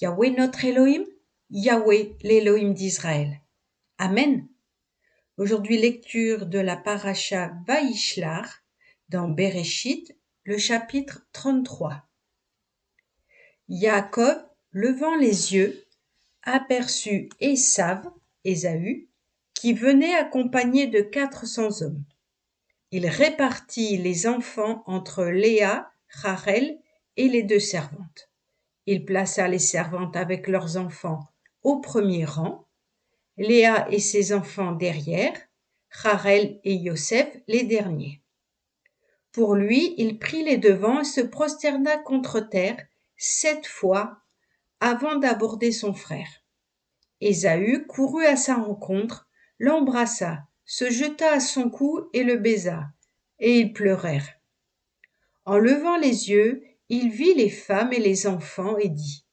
Yahweh notre Elohim, Yahweh l'Elohim d'Israël. Amen. Aujourd'hui, lecture de la paracha Vaïshlach dans Bereshit, le chapitre 33. Yaakov, levant les yeux, aperçut Ésaü, qui venait accompagné de 400 hommes. Il répartit les enfants entre Léa, Rachel et les 2 servantes. Il plaça les servantes avec leurs enfants au premier rang, Léa et ses enfants derrière, Rachel et Yosef les derniers. Pour lui, il prit les devants et se prosterna contre terre 7 fois avant d'aborder son frère. Ésaü courut à sa rencontre, l'embrassa, se jeta à son cou et le baisa, et ils pleurèrent. En levant les yeux, il vit les femmes et les enfants et dit :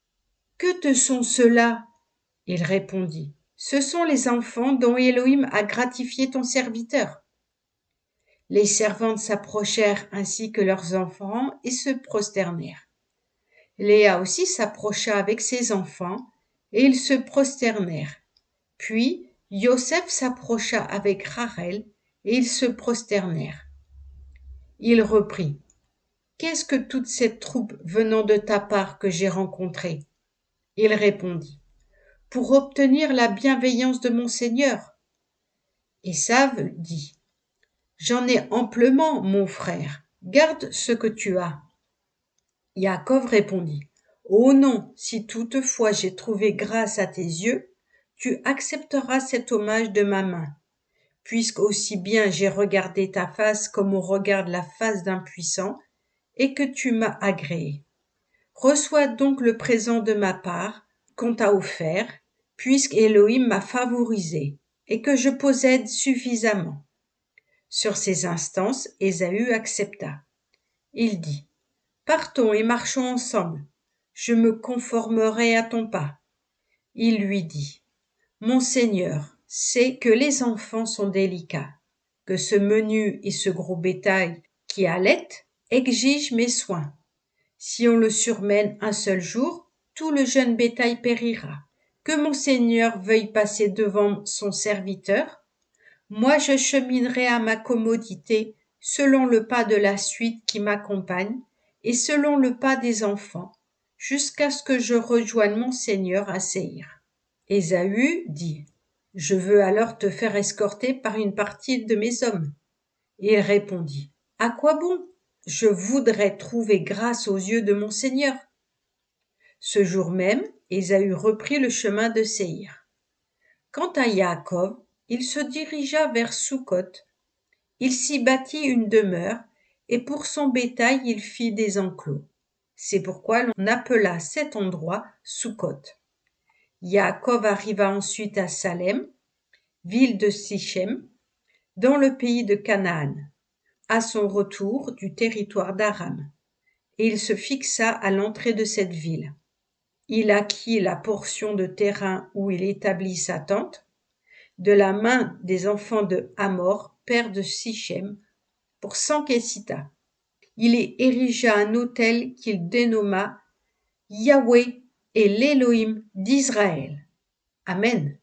« Que te sont ceux-là ? » Il répondit : « Ce sont les enfants dont Elohim a gratifié ton serviteur. » Les servantes s'approchèrent ainsi que leurs enfants et se prosternèrent. Léa aussi s'approcha avec ses enfants et ils se prosternèrent. Puis Yosef s'approcha avec Rachel et ils se prosternèrent. Il reprit : « Qu'est-ce que toute cette troupe venant de ta part que j'ai rencontrée ? » Il répondit : « Pour obtenir la bienveillance de mon Seigneur. » Ésav dit : « J'en ai amplement, mon frère, garde ce que tu as. » Yaakov répondit : « Oh non, si toutefois j'ai trouvé grâce à tes yeux, tu accepteras cet hommage de ma main, puisque aussi bien j'ai regardé ta face comme on regarde la face d'un puissant, et que tu m'as agréé. Reçois donc le présent de ma part qu'on t'a offert, puisque Elohim m'a favorisé, et que je possède suffisamment. » Sur ces instances, Ésaü accepta. Il dit : « Partons et marchons ensemble. Je me conformerai à ton pas. » Il lui dit : « Mon Seigneur sait que les enfants sont délicats, que ce menu et ce gros bétail qui allait exigent mes soins. Si on le surmène un seul jour, tout le jeune bétail périra. Que mon Seigneur veuille passer devant son serviteur. Moi je cheminerai à ma commodité selon le pas de la suite qui m'accompagne et selon le pas des enfants, jusqu'à ce que je rejoigne mon Seigneur à Séhir. » Ésaü dit : « Je veux alors te faire escorter par une partie de mes hommes. » Il répondit : « À quoi bon ? Je voudrais trouver grâce aux yeux de mon Seigneur. » Ce jour même, Ésaü reprit le chemin de Séhir. Quant à Yaakov, il se dirigea vers Sukkot. Il s'y bâtit une demeure, et pour son bétail il fit des enclos. C'est pourquoi l'on appela cet endroit Sukkot. Yaakov arriva ensuite à Salem, ville de Sichem, dans le pays de Canaan, à son retour du territoire d'Aram, et il se fixa à l'entrée de cette ville. Il acquit la portion de terrain où il établit sa tente, de la main des enfants de Hamor, père de Sichem, pour 100 kessitas. Il y érigea un autel qu'il dénomma Yahweh et l'Elohim d'Israël. Amen.